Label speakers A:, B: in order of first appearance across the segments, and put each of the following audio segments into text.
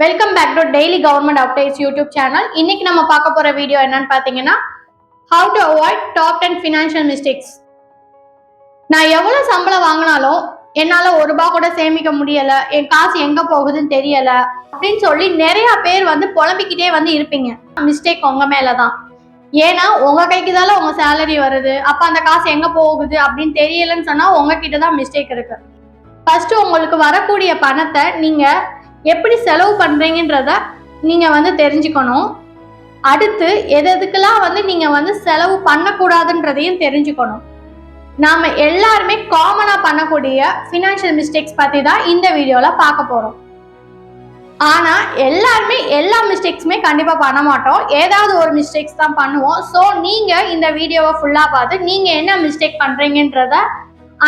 A: Welcome back to daily government updates YouTube channel. இன்னைக்கு நம்ம பார்க்க போற வீடியோ என்னன்னு பாத்தீங்கன்னா, how to avoid top 10 financial mistakes. நான் எவ்வளவு சம்பளம் வாங்கினாலும் என்னால ₹1 கூட சேமிக்க முடியல, என் காசு எங்க போகுதுன்னு தெரியல அப்படின்னு சொல்லி நிறைய பேர் புலம்பிக்கிட்டே இருப்பீங்க. மிஸ்டேக் உங்க மேலதான். ஏன்னா உங்க கைக்கு தானே உங்க சேலரி வருது, அப்ப அந்த காசு எங்க போகுது அப்படின்னு தெரியலன்னு சொன்னா உங்ககிட்டதான் மிஸ்டேக் இருக்கு. ஃபர்ஸ்ட் உங்களுக்கு வரக்கூடிய பணத்தை நீங்க எப்படி செலவு பண்றீங்கன்றத நீங்க தெரிஞ்சுக்கணும். அடுத்து எதுக்கெல்லாம் நீங்க செலவு பண்ணக்கூடாதுன்றதையும் தெரிஞ்சுக்கணும். நாம எல்லாருமே காமனா பண்ணக்கூடிய ஃபினான்ஷியல் மிஸ்டேக்ஸ் பத்தி தான் இந்த வீடியோல பார்க்க போறோம். ஆனா எல்லாருமே எல்லா மிஸ்டேக்ஸுமே கண்டிப்பா பண்ண மாட்டோம், ஏதாவது ஒரு மிஸ்டேக்ஸ் தான் பண்ணுவோம். ஸோ நீங்க இந்த வீடியோவை ஃபுல்லா பார்த்து நீங்க என்ன மிஸ்டேக் பண்றீங்கன்றத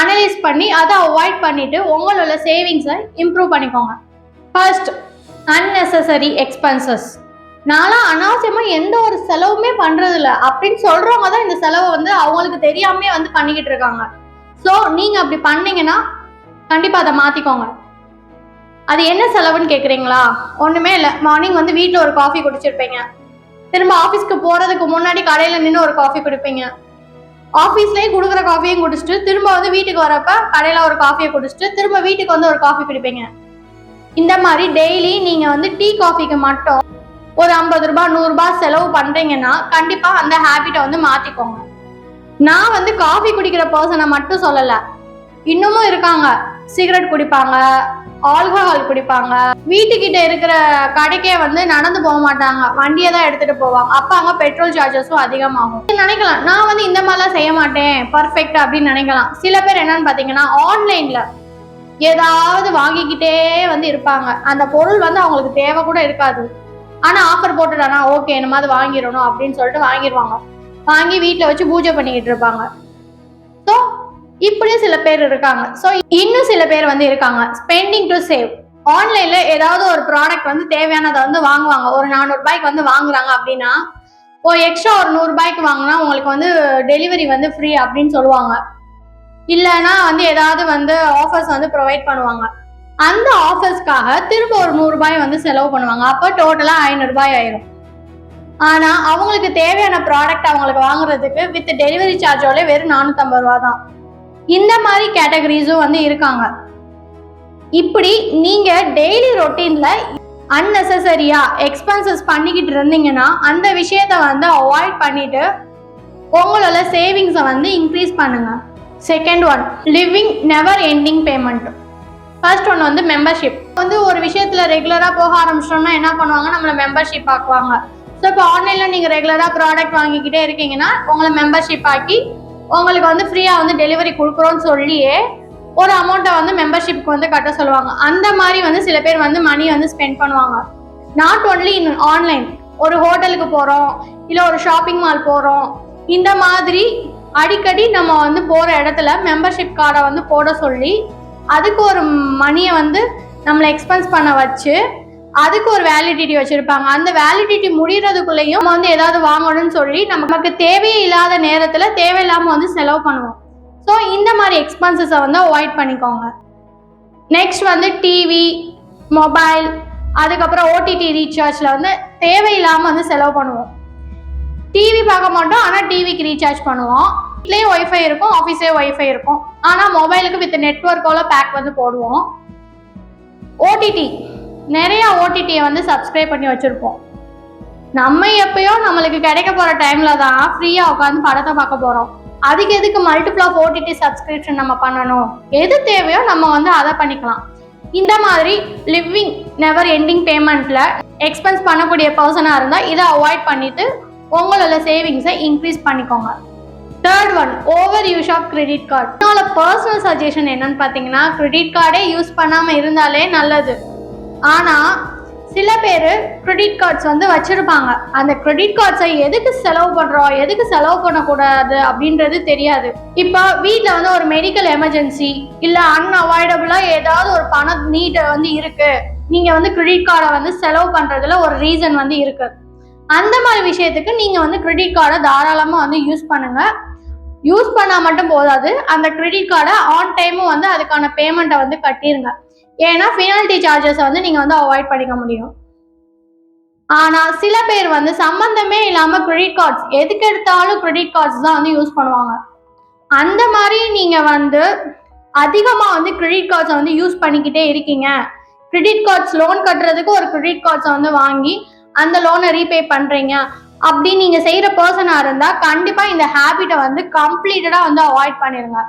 A: அனலைஸ் பண்ணி அதை அவாய்ட் பண்ணிட்டு உங்களோட சேவிங்ஸை இம்ப்ரூவ் பண்ணிக்கோங்க. First, unnecessary expenses. நான்லாம் அனாவசியமா எந்த ஒரு செலவுமே பண்றது இல்லை அப்படின்னு சொல்றவங்க தான் இந்த செலவை அவங்களுக்கு தெரியாமே பண்ணிக்கிட்டு இருக்காங்க. ஸோ நீங்க அப்படி பண்ணீங்கன்னா கண்டிப்பா அதை மாத்திக்கோங்க. அது என்ன செலவுன்னு கேக்குறீங்களா? ஒண்ணுமே இல்லை. மார்னிங் வீட்டில் ஒரு காஃபி குடிச்சிருப்பீங்க, திரும்ப ஆஃபீஸ்க்கு போறதுக்கு முன்னாடி கடையில நின்று ஒரு காஃபி குடிப்பீங்க, ஆஃபீஸ்லயே கொடுக்குற காஃபியும் குடிச்சிட்டு திரும்ப வீட்டுக்கு வரப்ப கடையில ஒரு காஃபியை குடிச்சிட்டு திரும்ப வீட்டுக்கு ஒரு காஃபி குடிப்பீங்க. இந்த மாதிரி டெய்லி நீங்க டீ காஃபிக்கு மட்டும் ஒரு ₹50 ₹100 செலவு பண்றீங்கன்னா கண்டிப்பா அந்த ஹேபிட்டை மாத்திக்கோங்க. நான் காஃபி குடிக்கிற பர்சனை மட்டும் சொல்லல, இன்னமும் இருக்காங்க. சிகரெட் குடிப்பாங்க, ஆல்கஹால் குடிப்பாங்க, வீட்டுக்கிட்ட இருக்கிற கடைக்கே நடந்து போக மாட்டாங்க, வண்டியை தான் எடுத்துட்டு போவாங்க. அப்ப அங்க பெட்ரோல் சார்ஜஸும் அதிகமாகும். நினைக்கலாம் நான் இந்த மாதிரிலாம் செய்ய மாட்டேன் பர்ஃபெக்ட் அப்படின்னு நினைக்கலாம். சில பேர் என்னன்னு பாத்தீங்கன்னா ஆன்லைன்ல ஏதாவது வாங்கிக்கிட்டே இருப்பாங்க. அந்த பொருள் அவங்களுக்கு தேவை கூட இருக்காது, ஆனா ஆஃபர் போட்டுட்டானா ஓகே நம்ம அது வாங்கிடணும் அப்படின்னு சொல்லிட்டு வாங்கிடுவாங்க. வாங்கி வீட்டுல வச்சு பூஜை பண்ணிக்கிட்டு இருப்பாங்க. ஸோ இப்படியும் சில பேர் இருக்காங்க. ஸோ இன்னும் சில பேர் இருக்காங்க ஸ்பெண்டிங் டு சேவ். ஆன்லைன்ல ஏதாவது ஒரு ப்ராடக்ட் தேவையானதை வாங்குவாங்க. ஒரு ₹400 வாங்குறாங்க அப்படின்னா எக்ஸ்ட்ரா ஒரு ₹100 வாங்கினா உங்களுக்கு டெலிவரி ஃப்ரீ அப்படின்னு சொல்லுவாங்க. இல்லைன்னா ஏதாவது ஆஃபர்ஸ் ப்ரொவைட் பண்ணுவாங்க. அந்த ஆஃபர்ஸ்க்காக திரும்ப ஒரு ₹100 செலவு பண்ணுவாங்க. அப்போ டோட்டலா ₹500 ஆயிரும். ஆனா அவங்களுக்கு தேவையான ப்ராடக்ட் அவங்களுக்கு வாங்குறதுக்கு வித் டெலிவரி சார்ஜோட வெறும் ₹450 தான். இந்த மாதிரி கேட்டகரிஸும் இருக்காங்க. இப்படி நீங்க டெய்லி ரொட்டீன்ல அன்னெசரியா எக்ஸ்பென்சஸ் பண்ணிக்கிட்டு இருந்தீங்கன்னா அந்த விஷயத்த அவாய்ட் பண்ணிட்டு உங்களோட சேவிங்ஸை இன்க்ரீஸ் பண்ணுங்க. Second one, living never ending payment. First one membership. ஒரு விஷயத்துல ரெகுலரா போக ஆரம்பிச்சிட்டோம்னா என்ன பண்ணுவாங்க, நம்மள மெம்பர்ஷிப் ஆக்குவாங்க. ஸோ இப்போ ஆன்லைன்ல நீங்க ரெகுலரா ப்ராடக்ட் வாங்கிக்கிட்டே இருக்கீங்கன்னா உங்களை மெம்பர்ஷிப் ஆக்கி உங்களுக்கு ஃப்ரீயா டெலிவரி கொடுக்குறோன்னு சொல்லியே ஒரு அமௌண்ட்டை மெம்பர்ஷிப்க்கு கட்ட சொல்லுவாங்க. அந்த மாதிரி சில பேர் மணி ஸ்பெண்ட் பண்ணுவாங்க. நாட் ஒன்லி இன் ஆன்லைன், ஒரு ஹோட்டலுக்கு போறோம், இல்ல ஒரு ஷாப்பிங் மால் போறோம், இந்த மாதிரி அடிக்கடி நம்ம போற இடத்துல மெம்பர்ஷிப் கார்டை போட சொல்லி அதுக்கு ஒரு மணியை நம்மளை எக்ஸ்பென்ஸ் பண்ண வச்சு அதுக்கு ஒரு வேலிடிட்டி வச்சிருப்பாங்க. அந்த வேலிடிட்டி முடியறதுக்குள்ளேயும் நம்ம ஏதாவது வாங்கணும்னு சொல்லி நமக்கு தேவையே இல்லாத நேரத்துல தேவையில்லாம செலவு பண்ணுவோம். ஸோ இந்த மாதிரி எக்ஸ்பென்சஸை அவாய்ட் பண்ணிக்கோங்க. நெக்ஸ்ட் டிவி, மொபைல், அதுக்கப்புறம் ஓடிடி ரீசார்ஜ்ல தேவையில்லாம செலவு பண்ணுவோம். டிவி பார்க்க மாட்டோம், ஆனா டிவிக்கு ரீசார்ஜ் பண்ணுவோம். வீட்லயே ஒய்ஃபை இருக்கும், ஆஃபீஸ்லயே ஒய்ஃபை இருக்கும், ஆனா மொபைலுக்கு வித் நெட்வொர்க்கோட பேக் போடுவோம். ஓடிடி, நிறைய ஓடிடியை சப்ஸ்கிரைப் பண்ணி வச்சிருப்போம். நம்ம எப்பயோ நம்மளுக்கு கிடைக்க போற டைம்ல தான் ஃப்ரீயா உட்காந்து படத்தை பார்க்க போறோம். அதுக்கு எதுக்கு மல்டிபிள் ஆஃப் ஓடிடி சப்ஸ்கிரிப்ஷன் நம்ம பண்ணணும்? எது தேவையோ நம்ம அதை பண்ணிக்கலாம். இந்த மாதிரி லிவிங் நெவர் எண்டிங் பேமெண்ட்ல எக்ஸ்பென்ஸ் பண்ணக்கூடிய பர்சனா இருந்தா இதை அவாய்ட் பண்ணிட்டு உங்களோட சேவிங்ஸை இன்க்ரீஸ் பண்ணிக்கோங்க. Third one, over use of credit card. என்னோட பர்சனல் சஜஷன் என்னன்னு பார்த்தீங்கன்னா, கிரெடிட் கார்டே யூஸ் பண்ணாம இருந்தாலே நல்லது. ஆனா சில பேர் கிரெடிட் கார்ட்ஸ் வச்சிருப்பாங்க. அந்த கிரெடிட் கார்ட்ஸை எதுக்கு செலவு பண்றோம், எதுக்கு செலவு பண்ணக்கூடாது அப்படின்றது தெரியாது. இப்போ வீட்டில் ஒரு மெடிக்கல் எமர்ஜென்சி இல்ல அன்அவாய்டபுளா ஏதாவது ஒரு பண நீட் இருக்கு, நீங்க கிரெடிட் கார்டை செலவு பண்றதுல ஒரு ரீசன் இருக்கு. அந்த மாதிரி விஷயத்துக்கு நீங்க கிரெடிட் கார்டை தாராளமா யூஸ் பண்ணுங்க. யூஸ் பண்ணா மட்டும் போதாது, அந்த கிரெடிட் கார்டை ஆன் டைமும் அதுக்கான பேமெண்ட்டை கட்டிருங்க. ஏன்னா பெனால்டி சார்ஜஸ் நீங்க அவாய்ட் பண்ணிக்க முடியும். ஆனா சில பேர் வந்து சம்பந்தமே இல்லாம கிரெடிட் கார்ட்ஸ் எதுக்கு எடுத்தாலும் கிரெடிட் கார்ட்ஸ் தான் வந்து யூஸ் பண்ணுவாங்க. அந்த மாதிரி நீங்க வந்து அதிகமா வந்து கிரெடிட் கார்ட்ஸை வந்து யூஸ் பண்ணிக்கிட்டே இருக்கீங்க, கிரெடிட் கார்ட்ஸ் லோன் கட்டுறதுக்கு ஒரு கிரெடிட் கார்ட்ஸை வந்து வாங்கி அந்த லோனை ரீபே பண்றீங்க அப்படி நீங்க செய்யற பர்சனா இருந்தா கண்டிப்பா இந்த ஹேபிட்டை வந்து கம்ப்ளீட்டடா வந்து அவாய்ட் பண்ணிருங்க.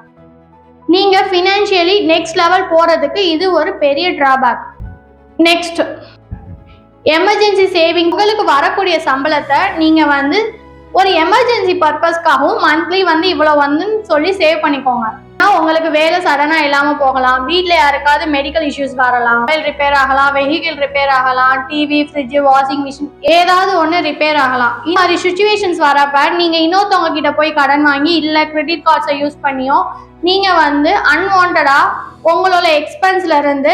A: நீங்க ஃபினான்ஷியலி நெக்ஸ்ட் லெவல் போறதுக்கு இது ஒரு பெரிய டிராபேக். Next, emergency saving. உங்களுக்கு வரக்கூடிய சம்பளத்தை நீங்க வந்து ஒரு எமர்ஜென்சி பர்பஸ்க்காகவும் மந்த்லி வந்து இவ்வளவு வந்து சொல்லி சேவ் பண்ணிக்கோங்க. உங்களுக்கு வேலை சடனா இல்லாம போகலாம், வீட்டுல யாருக்காவது மெடிக்கல் இஷ்யூஸ் வரலாம், மொபைல் ரிப்பேர் ஆகலாம், வெஹிக்கிள் ரிப்பேர் ஆகலாம், டிவி, ஃப்ரிட்ஜ், வாஷிங் மிஷின் ஏதாவது ஒண்ணு ரிப்பேர் ஆகலாம். இந்த மாதிரி சுச்சுவேஷன்ஸ் வரப்ப நீங்க இன்னொருத்தவங்க கிட்ட போய் கடன் வாங்கி இல்ல கிரெடிட் கார்ட்ஸை யூஸ் பண்ணியோ நீங்க வந்து அன்வான்டா உங்களோட எக்ஸ்பென்ஸ்ல இருந்து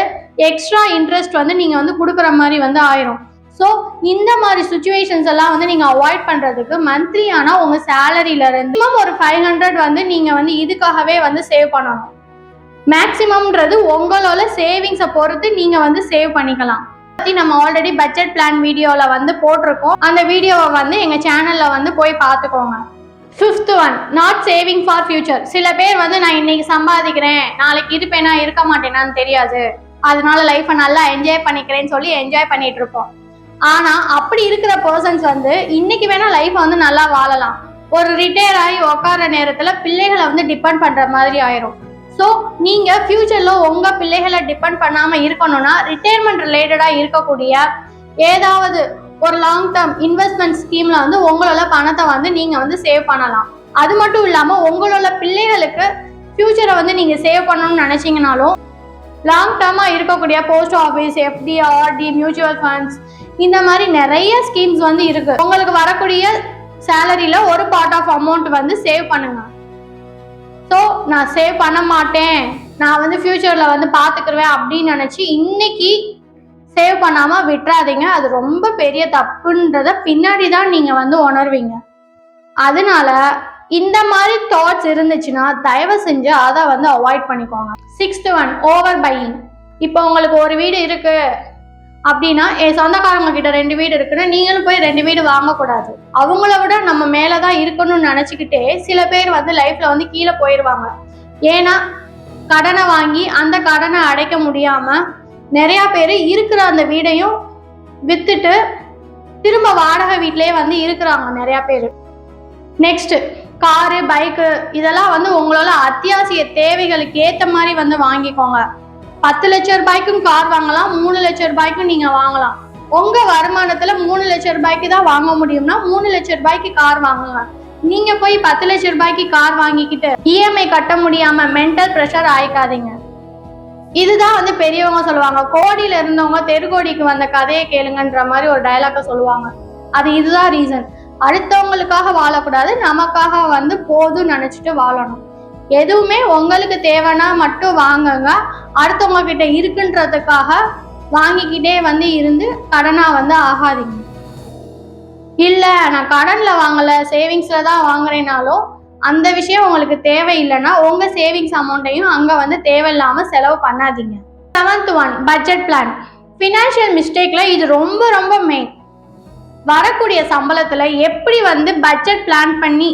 A: எக்ஸ்ட்ரா இன்ட்ரெஸ்ட் வந்து நீங்க வந்து கொடுக்குற மாதிரி வந்து ஆயிரும். ஸோ இந்த மாதிரி சுச்சுவேஷன்ஸ் எல்லாம் வந்து நீங்க அவாய்ட் பண்றதுக்கு மந்த்லி ஆனா உங்க சேலரியில இருந்து ஒரு 500 வந்து நீங்க வந்து இதுக்காகவே வந்து சேவ் பண்ணணும். மேக்சிமம்ன்றது உங்களோட சேவிங்ஸை பொறுத்து நீங்க வந்து சேவ் பண்ணிக்கலாம். நம்ம ஆல்ரெடி பட்ஜெட் பிளான் வீடியோல வந்து போட்டிருக்கோம், அந்த வீடியோவை வந்து எங்க சேனல்ல வந்து போய் பார்த்துக்கோங்க. 5th one, not saving for future. சில பேர் வந்து நான் இன்னைக்கு சம்பாதிக்கிறேன், நாளைக்கு இருப்பேனா இருக்க மாட்டேனான்னு தெரியாது, அதனால லைஃபை நல்லா என்ஜாய் பண்ணிக்கிறேன்னு சொல்லி என்ஜாய் பண்ணிட்டு இருப்போம். ஆனா அப்படி இருக்கிற பர்சன்ஸ் வந்து இன்னைக்கு வேணா லைஃப் வந்து நல்லா வாழலாம், ஒரு ரிட்டையர் ஆகி உட்கார நேரத்துல பிள்ளைகளை வந்து டிபெண்ட் பண்ற மாதிரி ஆயிரும். ஸோ நீங்க ஃபியூச்சர்ல உங்க பிள்ளைகளை டிபெண்ட் பண்ணாம இருக்கணும்னா ரிட்டையர்மெண்ட் ரிலேட்டடா இருக்கக்கூடிய ஏதாவது ஒரு லாங் டேர்ம் இன்வெஸ்ட்மெண்ட் ஸ்கீம்ல வந்து உங்களோட பணத்தை வந்து நீங்க வந்து சேவ் பண்ணலாம். அது மட்டும் இல்லாம உங்களோட பிள்ளைகளுக்கு ஃபியூச்சரை வந்து நீங்க சேவ் பண்ணணும்னு நினைச்சீங்கனாலும் லாங் டேர்மா இருக்கக்கூடிய post office, FD, RD, mutual funds இந்த மாதிரி நிறைய ஸ்கீம்ஸ் வந்து இருக்கு. உங்களுக்கு வரக்கூடிய சேலரியில ஒரு பார்ட் ஆஃப் அமௌண்ட் வந்து சேவ் பண்ணுங்க. ஸோ நான் சேவ் பண்ண மாட்டேன், நான் வந்து ஃபியூச்சர்ல வந்து பாத்துக்கிருவேன் அப்படின்னு நினைச்சு இன்னைக்கு சேவ் பண்ணாம விட்டுறாதீங்க. அது ரொம்ப பெரிய தப்புன்றத பின்னாடி தான் நீங்க வந்து உணர்வீங்க. அதனால இந்த மாதிரி தாட்ஸ் இருந்துச்சுன்னா தயவு செஞ்சு அதை வந்து அவாய்ட் பண்ணிக்கோங்க. 6th one, over buying. இப்போ உங்களுக்கு ஒரு வீடு இருக்கு அப்படின்னா என் சொந்தக்காரங்க கிட்ட 2 வீடு இருக்குன்னா நீங்களும் போய் 2 வீடு வாங்கக்கூடாது. அவங்கள விட நம்ம மேலதான் இருக்கணும்னு நினைச்சுக்கிட்டே சில பேர் வந்து லைஃப்ல வந்து கீழே போயிடுவாங்க. ஏன்னா கடனை வாங்கி அந்த கடனை அடைக்க முடியாம நிறைய பேர் இருக்கிற அந்த வீடையும் வித்துட்டு திரும்ப வாடகை வீட்டிலேயே வந்து இருக்கிறாங்க நிறைய பேர். நெக்ஸ்ட், காரு, பைக்கு இதெல்லாம் வந்து உங்களோட அத்தியாவசிய தேவைகளுக்கு ஏற்ற மாதிரி வந்து வாங்கிக்கோங்க. 10 லட்சம் ரூபாய்க்கும் கார் வாங்கலாம், 3 லட்சம் ரூபாய்க்கும் நீங்க வாங்கலாம். உங்க வருமானத்துல 3 லட்சம் ரூபாய்க்கு தான் வாங்க முடியும்னா 3 லட்சம் ரூபாய்க்கு கார் வாங்குங்க. நீங்க போய் 10 லட்சம் ரூபாய்க்கு கார் வாங்கிக்கிட்டு இஎம்ஐ கட்ட முடியாம மென்டல் ப்ரெஷர் ஆயிக்காதீங்க. இதுதான் வந்து பெரியவங்க சொல்லுவாங்க, கோடியில இருந்தவங்க தெருக்கோடிக்கு வந்த கதையை கேளுங்கன்ற மாதிரி ஒரு டயலாக சொல்லுவாங்க. அது இதுதான் ரீசன். அடுத்தவங்களுக்காக வாழக்கூடாது, நமக்காக வந்து போதும் நினைச்சிட்டு வாழணும். எதுவுமே உங்களுக்கு தேவைன்னா மட்டும் வாங்குங்க. அடுத்தவங்க கிட்ட இருக்குன்றதுக்காக வாங்கிக்கிட்டே வந்து இருந்து கடனா வந்து ஆகாதீங்க. இல்ல நான் கடன்ல வாங்கல சேவிங்ஸ்ல தான் வாங்குறேனாலும் அந்த விஷயம் உங்களுக்கு தேவையில்லைன்னா உங்க சேவிங்ஸ் அமௌண்ட்டையும் அங்க வந்து தேவையில்லாம செலவு பண்ணாதீங்க. 7th one, budget plan. Financial மிஸ்டேக்ல இது ரொம்ப ரொம்ப மெயின். வரக்கூடிய சம்பளத்துல எப்படி வந்து பட்ஜெட் பிளான் பண்ணி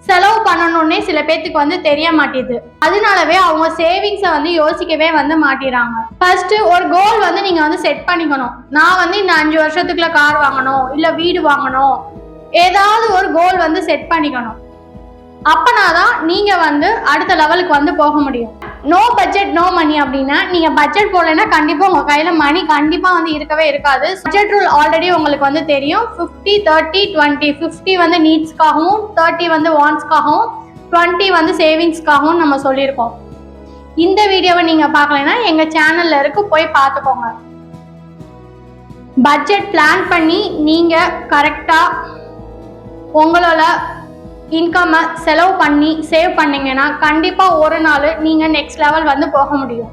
A: செலவு பண்ணணும்னே சில பேத்துக்கு வந்து தெரிய மாட்டேது. அதனாலவே அவங்க சேவிங்ஸை வந்து யோசிக்கவே வந்து மாட்டிறாங்க. ஃபர்ஸ்ட் ஒரு கோல் வந்து நீங்க வந்து செட் பண்ணிக்கணும். நான் வந்து இந்த 5 வருஷத்துக்குள்ள கார் வாங்கணும், இல்ல வீடு வாங்கணும், ஏதாவது ஒரு கோல் வந்து செட் பண்ணிக்கணும். அப்பனாதான் நீங்க வந்து அடுத்த லெவலுக்கு வந்து போக முடியும். நோ பட்ஜெட் நோ மணி அப்படின்னா நீங்க பட்ஜெட் போடலைன்னா கண்டிப்பா உங்க கையில மணி கண்டிப்பா வந்து இருக்கவே இருக்காது. பட்ஜெட் ரூல் ஆல்ரெடி உங்களுக்கு வந்து தெரியும். 50, 30, 20. 50 வந்து நீட்ஸ்க்காகவும், 30 வந்து வாண்ட்ஸ்க்காகவும், 20 வந்து சேவிங்ஸ்க்காகவும் நம்ம சொல்லியிருக்கோம். இந்த வீடியோவை நீங்க பார்க்கலைன்னா எங்க சேனல்ல இருக்கு, போய் பார்த்துக்கோங்க. பட்ஜெட் பிளான் பண்ணி நீங்க கரெக்டா உங்களோட இன்கம் செலவு பண்ணி சேவ் பண்ணீங்கன்னா கண்டிப்பா ஒரு நாள் நீங்க நெக்ஸ்ட் லெவல் வந்து போக முடியும்.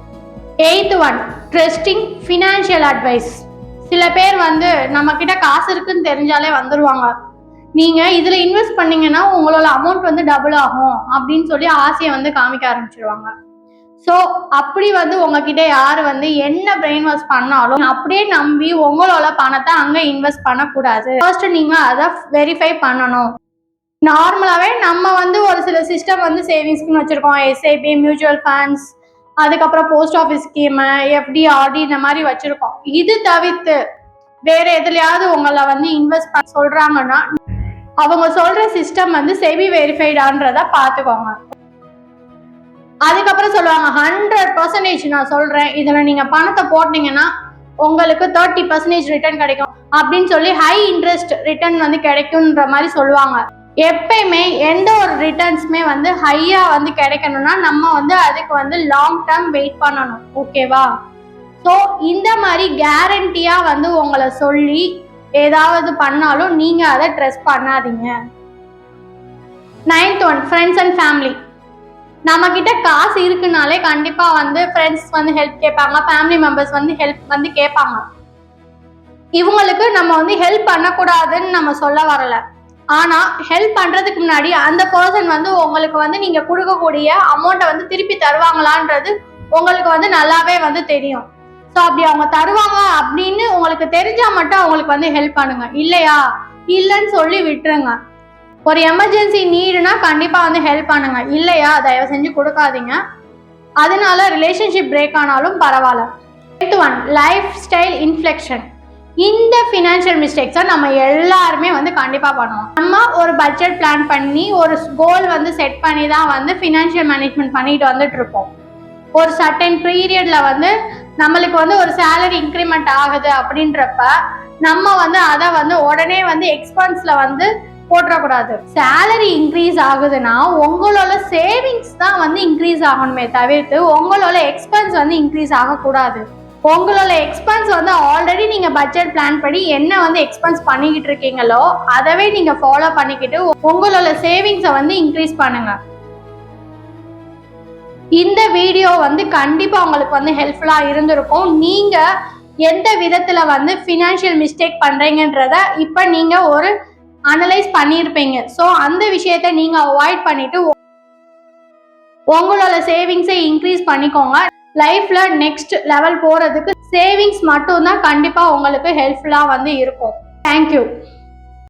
A: 8th one, trusting financial advice. சில பேர் வந்து நம்ம கிட்ட காசு இருக்குன்னு தெரிஞ்சாலே வந்துருவாங்க. நீங்க இதுல இன்வெஸ்ட் பண்ணீங்கன்னா உங்களோட அமௌண்ட் வந்து டபுள் ஆகும் அப்படின்னு சொல்லி ஆசையை வந்து காமிக்க ஆரம்பிச்சிருவாங்க. ஸோ அப்படி வந்து உங்ககிட்ட யார் வந்து என்ன பிரெயின் வாஷ் பண்ணாலும் அப்படியே நம்பி உங்களோட பணத்தை அங்கே இன்வெஸ்ட் பண்ணக்கூடாது. ஃபர்ஸ்ட் நீங்க அதை வெரிஃபை பண்ணணும். நார்மலாகவே நம்ம வந்து ஒரு சில சிஸ்டம் வந்து சேவிங்ஸ்க்குன்னு வச்சிருக்கோம். எஸ்ஐபி, மியூச்சுவல் ஃபண்ட்ஸ், அதுக்கப்புறம் post office scheme, FD, RD இந்த மாதிரி வச்சிருக்கோம். இது தவிர்த்து வேற எதுலையாவது உங்களை வந்து இன்வெஸ்ட் பண்ண சொல்றாங்கன்னா அவங்க சொல்ற சிஸ்டம் வந்து செபி வெரிஃபைடான்றத பார்த்துக்கோங்க. அதுக்கப்புறம் சொல்லுவாங்க 100% நான் சொல்றேன், இதுல நீங்க பணத்தை போட்டீங்கன்னா உங்களுக்கு 30% ரிட்டர்ன் கிடைக்கும் அப்படின்னு சொல்லி ஹை இன்ட்ரெஸ்ட் ரிட்டர்ன் வந்து கிடைக்கும்ன்ற மாதிரி சொல்லுவாங்க. எப்பயுமே எந்த ஒரு ரிட்டர்ன்ஸுமே வந்து ஹையா வந்து கிடைக்கணும்னா நம்ம வந்து அதுக்கு வந்து லாங் டேர்ம் வெயிட் பண்ணணும். ஓகேவா? ஸோ இந்த மாதிரி கேரண்டியா வந்து உங்களை சொல்லி ஏதாவது பண்ணாலும் நீங்க அதை ட்ரஸ்ட் பண்ணாதீங்க. 9th one, friends and family. நம்ம கிட்ட காசு இருக்குனாலே கண்டிப்பா வந்து ஃப்ரெண்ட்ஸ் வந்து ஹெல்ப் கேட்பாங்க, ஃபேமிலி மெம்பர்ஸ் வந்து ஹெல்ப் வந்து கேட்பாங்க. இவங்களுக்கு நம்ம வந்து ஹெல்ப் பண்ணக்கூடாதுன்னு நம்ம சொல்ல வரல. ஆனா ஹெல்ப் பண்றதுக்கு முன்னாடி அந்த பர்சன் வந்து உங்களுக்கு வந்து நீங்க கொடுக்கக்கூடிய அமௌண்ட்டை வந்து திருப்பி தருவாங்களான்றது உங்களுக்கு வந்து நல்லாவே வந்து தெரியும். ஸோ அப்படி அவங்க தருவாங்க அப்படின்னு உங்களுக்கு தெரிஞ்சா மட்டும் அவங்களுக்கு வந்து ஹெல்ப் பண்ணுங்க. இல்லையா, இல்லைன்னு சொல்லி விட்டுருங்க. ஒரு எமர்ஜென்சி நீடுனா கண்டிப்பா வந்து ஹெல்ப் பண்ணுங்க. இல்லையா, தயவு செஞ்சு கொடுக்காதீங்க. அதனால ரிலேஷன்ஷிப் பிரேக் ஆனாலும் பரவாயில்ல. 8th one, life style inflection. இந்த ஃபினான்ஷியல் மிஸ்டேக்ஸை நம்ம எல்லாருமே வந்து கண்டிப்பா பண்ணுவோம். நம்ம ஒரு பட்ஜெட் பிளான் பண்ணி ஒரு கோல் வந்து செட் பண்ணி தான் வந்து ஃபினான்ஷியல் மேனேஜ்மெண்ட் பண்ணிட்டு வந்துட்டு இருப்போம். ஒரு சர்டன் பீரியட்ல வந்து நம்மளுக்கு வந்து ஒரு சேலரி இன்க்ரிமெண்ட் ஆகுது அப்படின்றப்ப நம்ம வந்து அதை வந்து உடனே வந்து எக்ஸ்பென்ஸ்ல வந்து போட்டுறக்கூடாது. சேலரி இன்க்ரீஸ் ஆகுதுன்னா உங்களோட சேவிங்ஸ் தான் வந்து இன்க்ரீஸ் ஆகணுமே தவிர்த்து உங்களோட எக்ஸ்பென்ஸ் வந்து இன்க்ரீஸ் ஆகக்கூடாது. உங்களோட எக்ஸ்பென்ஸ் வந்து ஆல்ரெடி நீங்க பட்ஜெட் பிளான் படி என்ன வந்து எக்ஸ்பென்ஸ் பண்ணிக்கிட்டு இருக்கீங்களோ அதவே நீங்க ஃபாலோ பண்ணிக்கிட்டு உங்களோட சேவிங்ஸை வந்து இன்க்ரீஸ் பண்ணுங்க. இந்த வீடியோ வந்து கண்டிப்பா உங்களுக்கு வந்து ஹெல்ப்ஃபுல்லா இருந்திருக்கும். நீங்க எந்த விதத்துல வந்து ஃபினான்ஷியல் மிஸ்டேக் பண்றீங்கன்றத இப்ப நீங்க ஒரு அனலைஸ் பண்ணியிருப்பீங்க. ஸோ அந்த விஷயத்த நீங்க அவாய்ட் பண்ணிட்டு உங்களோட சேவிங்ஸை இன்க்ரீஸ் பண்ணிக்கோங்க. லைஃப்ல நெக்ஸ்ட் லெவல் போறதுக்கு சேவிங்ஸ் மட்டும் தான் கண்டிப்பா உங்களுக்கு ஹெல்ப்ஃபுல்லா வந்து இருக்கும். தேங்க்யூ.